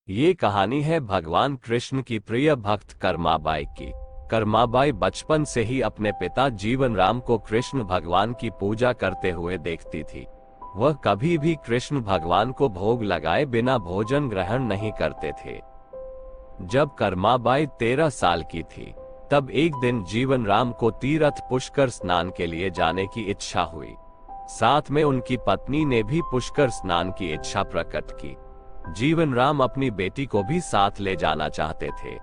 ये कहानी है भगवान कृष्ण की प्रिय भक्त कर्माबाई की। कर्माबाई बचपन से ही अपने पिता जीवन राम को कृष्ण भगवान की पूजा करते हुए देखती थी। वह कभी भी कृष्ण भगवान को भोग लगाए बिना भोजन ग्रहण नहीं करते थे। जब कर्माबाई 13 साल की थी, तब एक दिन जीवन राम को तीर्थ पुष्कर स्नान के लिए जाने की इच्छा हुई। साथ में उनकी पत्नी ने भी पुष्कर स्नान की इच्छा प्रकट की। जीवन राम अपनी बेटी को भी साथ ले जाना चाहते थे,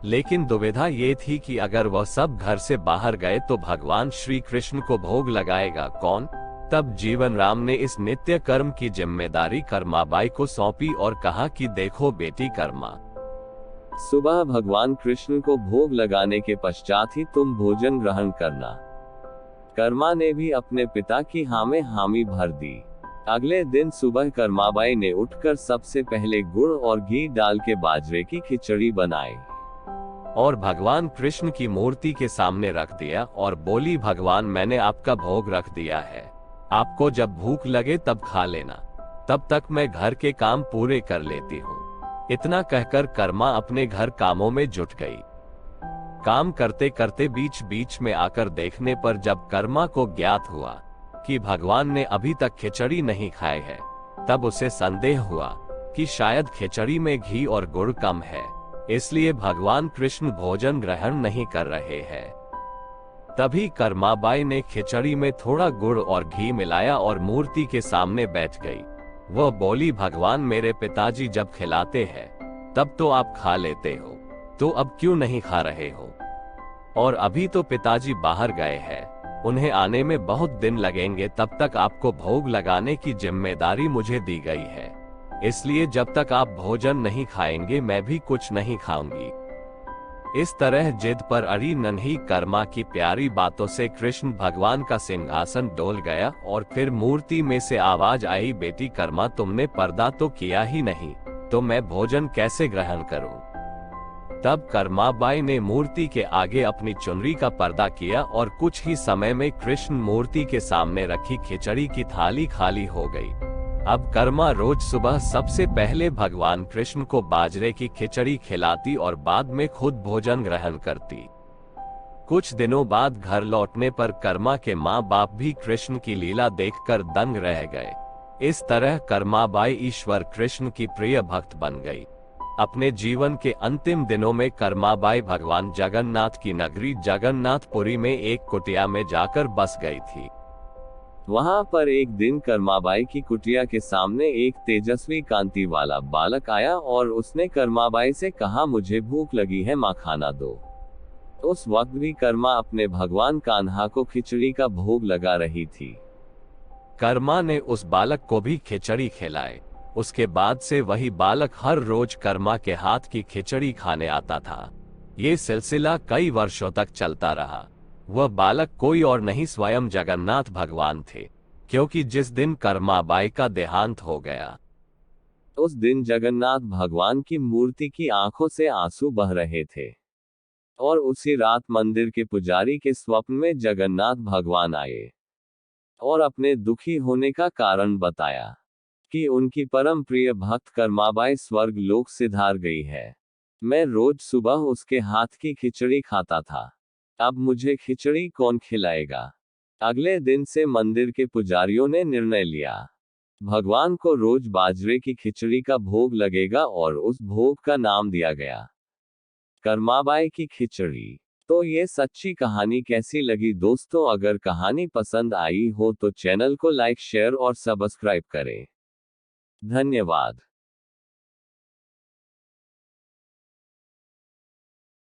लेकिन दुविधा ये थी कि अगर वह सब घर से बाहर गए तो भगवान श्री कृष्ण को भोग लगाएगा कौन। तब जीवन राम ने इस नित्य कर्म की जिम्मेदारी कर्माबाई को सौंपी और कहा कि देखो बेटी कर्मा, सुबह भगवान कृष्ण को भोग लगाने के पश्चात ही तुम भोजन ग्रहण करना। कर्मा ने भी अपने पिता की हाँ में हामी भर दी। अगले दिन सुबह कर्माबाई ने उठकर सबसे पहले गुड़ और घी डाल के बाजरे की खिचड़ी बनाई और भगवान कृष्ण की मूर्ति के सामने रख दिया और बोली, भगवान मैंने आपका भोग रख दिया है, आपको जब भूख लगे तब खा लेना, तब तक मैं घर के काम पूरे कर लेती हूँ। इतना कहकर कर्मा अपने घर कामों में जुट गई। काम करते करते बीच बीच में आकर देखने पर जब कर्मा को ज्ञात हुआ कि भगवान ने अभी तक खिचड़ी नहीं खाई है, तब उसे संदेह हुआ कि शायद खिचड़ी में घी और गुड़ कम है, इसलिए भगवान कृष्ण भोजन ग्रहण नहीं कर रहे हैं। तभी कर्माबाई ने खिचड़ी में थोड़ा गुड़ और घी मिलाया और मूर्ति के सामने बैठ गई। वह बोली, भगवान मेरे पिताजी जब खिलाते हैं तब तो आप खा लेते हो, तो अब क्यों नहीं खा रहे हो? और अभी तो पिताजी बाहर गए हैं, उन्हें आने में बहुत दिन लगेंगे, तब तक आपको भोग लगाने की जिम्मेदारी मुझे दी गई है, इसलिए जब तक आप भोजन नहीं खाएंगे मैं भी कुछ नहीं खाऊंगी। इस तरह जिद पर अड़ी नन्ही कर्मा की प्यारी बातों से कृष्ण भगवान का सिंहासन डोल गया और फिर मूर्ति में से आवाज आई, बेटी कर्मा तुमने पर्दा तो किया ही नहीं, तो मैं भोजन कैसे ग्रहण करूं? तब कर्माबाई ने मूर्ति के आगे अपनी चुनरी का पर्दा किया और कुछ ही समय में कृष्ण मूर्ति के सामने रखी खिचड़ी की थाली खाली हो गई। अब कर्मा रोज सुबह सबसे पहले भगवान कृष्ण को बाजरे की खिचड़ी खिलाती और बाद में खुद भोजन ग्रहण करती। कुछ दिनों बाद घर लौटने पर कर्मा के माँ बाप भी कृष्ण की लीला देखकर दंग रह गए। इस तरह कर्माबाई ईश्वर कृष्ण की प्रिय भक्त बन गई। अपने जीवन के अंतिम दिनों में कर्माबाई भगवान जगन्नाथ की नगरी जगन्नाथपुरी में एक कुटिया में जाकर बस गई थी। वहां पर एक दिन कर्माबाई की कुटिया के सामने एक तेजस्वी कांति वाला बालक आया और उसने कर्माबाई से कहा, मुझे भूख लगी है, माँ खाना दो। उस वक्त भी कर्मा अपने भगवान कान्हा को खिचड़ी का भोग लगा रही थी। कर्मा ने उस बालक को भी खिचड़ी खिलाई। उसके बाद से वही बालक हर रोज कर्मा के हाथ की खिचड़ी खाने आता था। ये सिलसिला कई वर्षों तक चलता रहा। वह बालक कोई और नहीं, स्वयं जगन्नाथ भगवान थे, क्योंकि जिस दिन कर्माबाई का देहांत हो गया उस दिन जगन्नाथ भगवान की मूर्ति की आंखों से आंसू बह रहे थे और उसी रात मंदिर के पुजारी के स्वप्न में जगन्नाथ भगवान आए और अपने दुखी होने का कारण बताया कि उनकी परम प्रिय भक्त कर्माबाई स्वर्ग लोक सिधार गई है। मैं रोज सुबह उसके हाथ की खिचड़ी खाता था, अब मुझे खिचड़ी कौन खिलाएगा? अगले दिन से मंदिर के पुजारियों ने निर्णय लिया, भगवान को रोज बाजरे की खिचड़ी का भोग लगेगा और उस भोग का नाम दिया गया कर्माबाई की खिचड़ी। तो ये सच्ची कहानी कैसी लगी दोस्तों? अगर कहानी पसंद आई हो तो चैनल को लाइक, शेयर और सब्सक्राइब करें। धन्यवाद।